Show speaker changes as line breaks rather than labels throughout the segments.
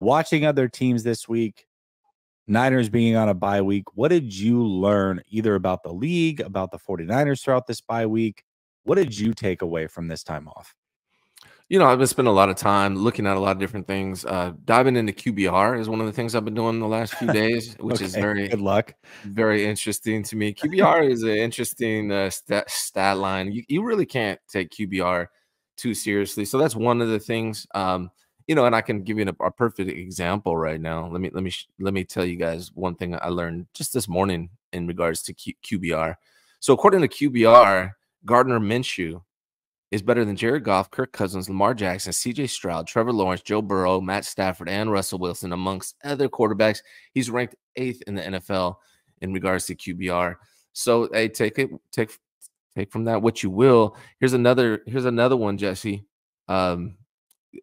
Watching other teams this week, Niners being on a bye week, what did you learn either about the league, about the 49ers throughout this bye week? What did you take away from this time off?
I've been spending a lot of time looking at a lot of different things. Diving into QBR is one of the things I've been doing the last few days, which is
Okay, good luck.
very interesting to me. QBR is an interesting stat line. You really can't take QBR too seriously. So that's one of the things. And I can give you a perfect example right now. Let me tell you guys one thing I learned just this morning in regards to QBR. So according to QBR, Gardner Minshew is better than Jared Goff, Kirk Cousins, Lamar Jackson, CJ Stroud, Trevor Lawrence, Joe Burrow, Matt Stafford, and Russell Wilson, amongst other quarterbacks. He's ranked 8th in the NFL in regards to QBR. So hey, take from that what you will. Here's another one, Jesse.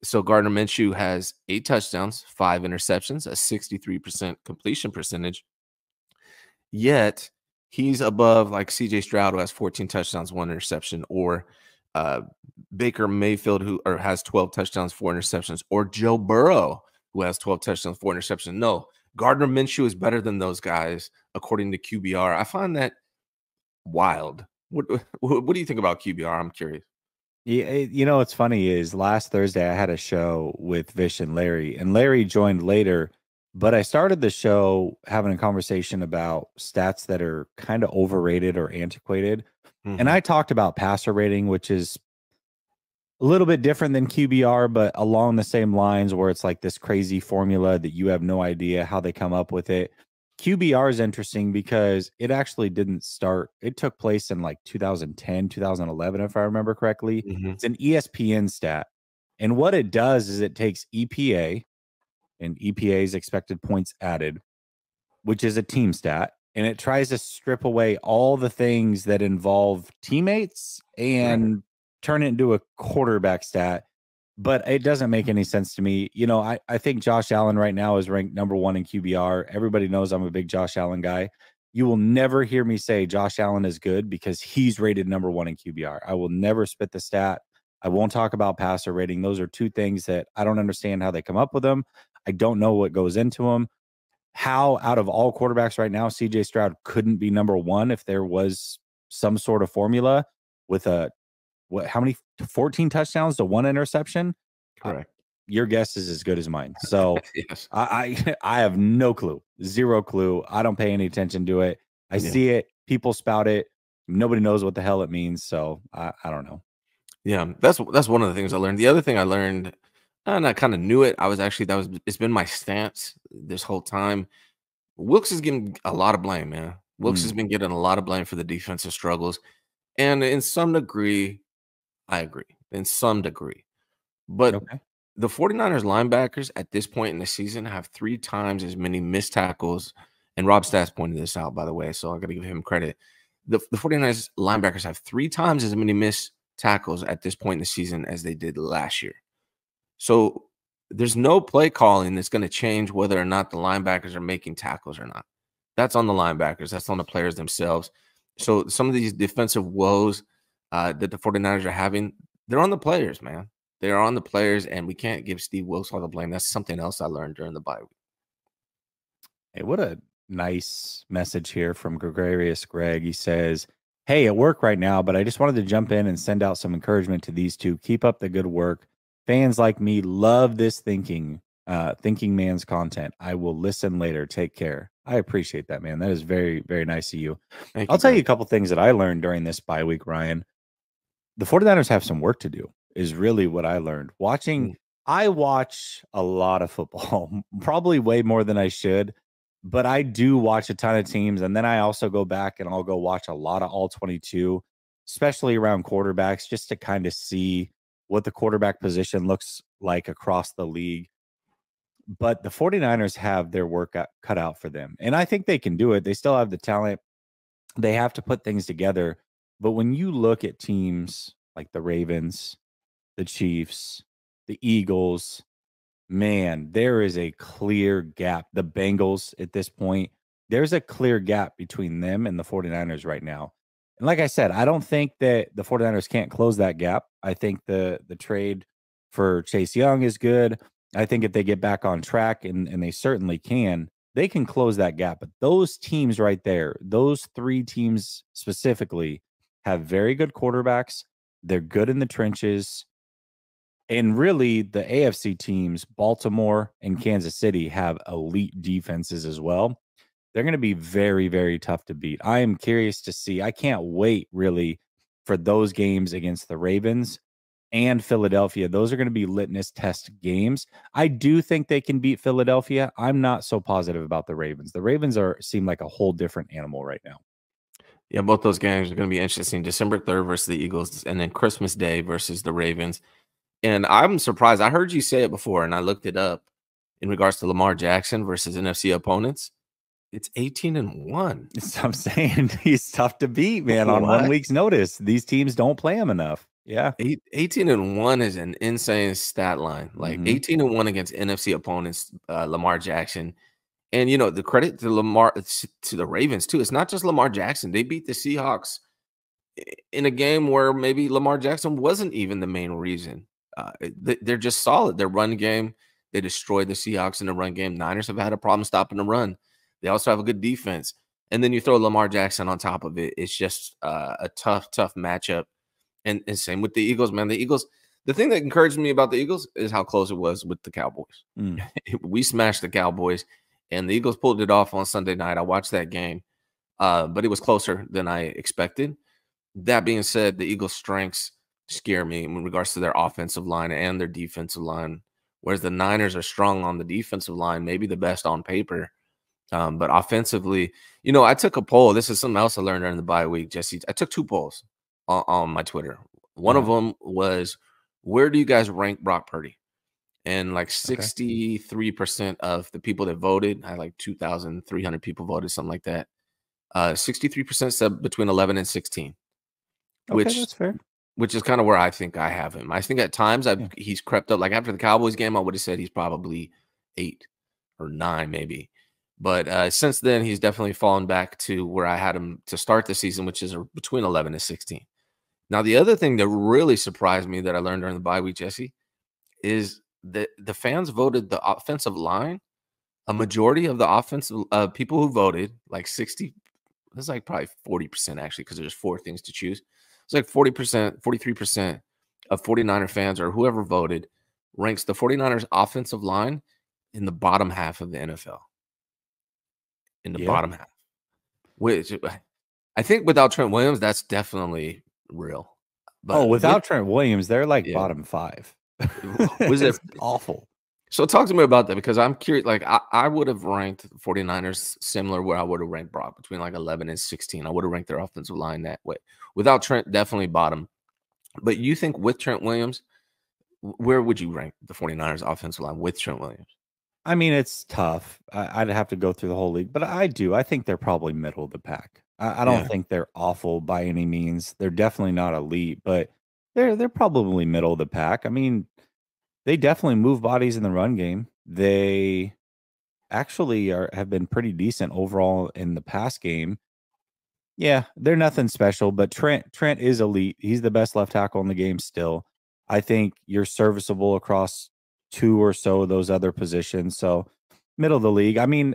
So Gardner Minshew has 8 touchdowns, 5 interceptions, a 63% completion percentage. Yet he's above like CJ Stroud, who has 14 touchdowns, 1 interception, or Baker Mayfield, who has 12 touchdowns, 4 interceptions, or Joe Burrow, who has 12 touchdowns, 4 interceptions. No, Gardner Minshew is better than those guys, according to QBR. I find that wild. What do you think about QBR? I'm curious.
Yeah, what's funny is last Thursday I had a show with Vish and Larry joined later, but I started the show having a conversation about stats that are kind of overrated or antiquated. And I talked about passer rating, which is a little bit different than QBR, but along the same lines where it's like this crazy formula that you have no idea how they come up with it. QBR is interesting because it actually didn't start. It took place in like 2010, 2011, if I remember correctly. It's an ESPN stat. And what it does is it takes EPA and EPA's expected points added, which is a team stat, and it tries to strip away all the things that involve teammates and turn it into a quarterback stat. But it doesn't make any sense to me. I think Josh Allen right now is ranked number 1 in QBR. Everybody knows I'm a big Josh Allen guy. You will never hear me say Josh Allen is good because he's rated number 1 in QBR. I will never spit the stat. I won't talk about passer rating. Those are two things that I don't understand how they come up with them. I don't know what goes into them. How out of all quarterbacks right now, CJ Stroud couldn't be number 1 if there was some sort of formula with how many 14 touchdowns to 1 interception?
Correct.
Your guess is as good as mine. So
yes.
I have no clue, 0 clue. I don't pay any attention to it. I see it. People spout it. Nobody knows what the hell it means. So I don't know.
Yeah, that's one of the things I learned. The other thing I learned, and I kind of knew it. It's been my stance this whole time. Wilkes is getting a lot of blame, man. Wilkes has been getting a lot of blame for the defensive struggles. And in some degree, I agree. In some degree. But the 49ers linebackers at this point in the season have 3 times as many missed tackles. And Rob Stats pointed this out, by the way, so I got to give him credit. The 49ers linebackers have 3 times as many missed tackles at this point in the season as they did last year. So there's no play calling that's going to change whether or not the linebackers are making tackles or not. That's on the linebackers. That's on the players themselves. So some of these defensive woes that the 49ers are having, they're on the players, man. They're on the players, and we can't give Steve Wilkes all the blame. That's something else I learned during the bye week.
Hey, what a nice message here from Gregarious Greg. He says, hey, at work right now, but I just wanted to jump in and send out some encouragement to these two. Keep up the good work. Fans like me love this thinking man's content. I will listen later. Take care. I appreciate that, man. That is very, very nice of you. I'll tell you a couple things that I learned during this bye week, Ryan. The 49ers have some work to do is really what I learned. I watch a lot of football, probably way more than I should, but I do watch a ton of teams. And then I also go back and I'll go watch a lot of all 22, especially around quarterbacks, just to kind of see what the quarterback position looks like across the league. But the 49ers have their work cut out for them. And I think they can do it. They still have the talent. They have to put things together. But when you look at teams like the Ravens, the Chiefs, the Eagles, man, there is a clear gap. The Bengals at this point, there's a clear gap between them and the 49ers right now. And like I said, I don't think that the 49ers can't close that gap. I think the trade for Chase Young is good. I think if they get back on track, and they certainly can, they can close that gap. But those teams right there, those three teams specifically, have very good quarterbacks. They're good in the trenches. And really, the AFC teams, Baltimore and Kansas City, have elite defenses as well. They're going to be very, very tough to beat. I am curious to see. I can't wait really for those games against the Ravens and Philadelphia. Those are going to be litmus test games. I do think they can beat Philadelphia. I'm not so positive about the Ravens. The Ravens seem like a whole different animal right now.
Yeah, both those games are going to be interesting. December 3rd versus the Eagles, and then Christmas Day versus the Ravens. And I'm surprised. I heard you say it before, and I looked it up in regards to Lamar Jackson versus NFC opponents. It's 18-1.
So I'm saying he's tough to beat, man, on 1
What?
week's notice. These teams don't play him enough. Yeah.
18-1 is an insane stat line. Like
Mhm.
18-1 against NFC opponents, Lamar Jackson. And you know, the credit to Lamar to the Ravens too. It's not just Lamar Jackson. They beat the Seahawks in a game where maybe Lamar Jackson wasn't even the main reason. They're just solid. Their run game, they destroyed the Seahawks in the run game. Niners have had a problem stopping the run. They also have a good defense. And then you throw Lamar Jackson on top of it. It's just a tough, tough matchup. And same with the Eagles, man. The Eagles, the thing that encouraged me about the Eagles is how close it was with the Cowboys.
Mm.
We smashed the Cowboys, and the Eagles pulled it off on Sunday night. I watched that game, but it was closer than I expected. That being said, the Eagles' strengths scare me in regards to their offensive line and their defensive line, whereas the Niners are strong on the defensive line, maybe the best on paper. But offensively, you know, I took a poll. This is something else I learned during the bye week, Jesse. I took 2 polls on my Twitter. One of
Uh-huh.
them was, where do you guys rank Brock Purdy? And like
Okay.
63% of the people that voted, I had like 2,300 people voted, something like that. 63% said between 11 and 16,
Okay,
which
that's fair.
which is kind of where I think I have him. I think at times
Yeah.
he's crept up. Like after the Cowboys game, I would have said he's probably 8 or 9, maybe. But since then, he's definitely fallen back to where I had him to start the season, which is between 11 and 16. Now, the other thing that really surprised me that I learned during the bye week, Jesse, is that the fans voted the offensive line. A majority of the offensive people who voted, like 60, it's like probably 40% actually, because there's 4 things to choose. It's like 40%, 43% of 49er fans or whoever voted ranks the 49ers offensive line in the bottom half of the NFL. In the
Yeah.
bottom half. Which I think without Trent Williams, that's definitely real.
Oh,
But with
without Trent Williams, they're like
yeah,
bottom 5.
was there
It's awful.
so talk to me about that because I'm curious. Like I would have ranked the 49ers similar where I would have ranked Brock between like 11 and 16. I would have ranked their offensive line that way. Without Trent, definitely bottom. But you think with Trent Williams, where would you rank the 49ers offensive line with Trent Williams?
I mean, it's tough. I'd have to go through the whole league, but I do. I think they're probably middle of the pack. I don't
Yeah.
think they're awful by any means. They're definitely not elite, but they're probably middle of the pack. I mean, they definitely move bodies in the run game. They actually have been pretty decent overall in the pass game. Yeah, they're nothing special, but Trent is elite. He's the best left tackle in the game still. I think you're serviceable across 2 or so of those other positions. So, middle of the league. I mean,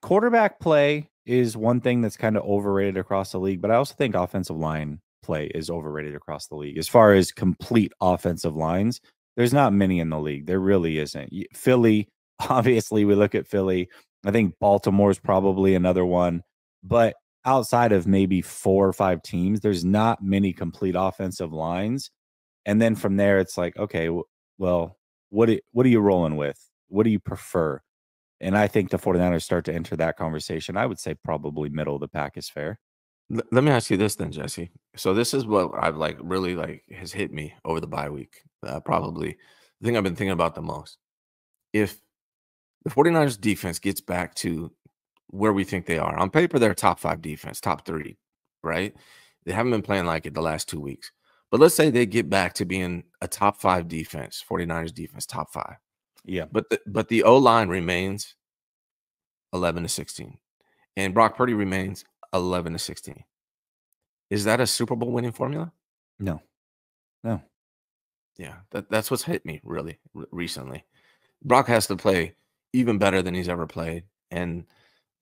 quarterback play is one thing that's kind of overrated across the league, but I also think offensive line play is overrated across the league. As far as complete offensive lines, there's not many in the league. There really isn't. Philly, obviously, we look at Philly. I think Baltimore's probably another one, but outside of maybe 4 or 5 teams, there's not many complete offensive lines. And then from there, it's like, okay, well, what are you rolling with? What do you prefer? And I think the 49ers start to enter that conversation. I would say probably middle of the pack is fair.
Let me ask you this then, Jesse. So this is what I've like really like has hit me over the bye week. Probably the thing I've been thinking about the most. If the 49ers defense gets back to where we think they are, on paper, they're a top 5 defense, top 3, right? They haven't been playing like it the last 2 weeks. But let's say they get back to being a top 5 defense, 49ers defense, top 5.
Yeah.
But the O line remains 11-16. And Brock Purdy remains 11-16. Is that a Super Bowl winning formula?
No. No.
Yeah, that's what's hit me really recently. Brock has to play even better than he's ever played, and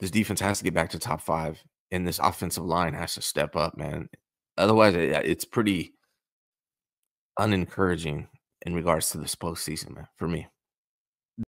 this defense has to get back to top 5, and this offensive line has to step up, man. Otherwise, it's pretty unencouraging in regards to this postseason, man, for me.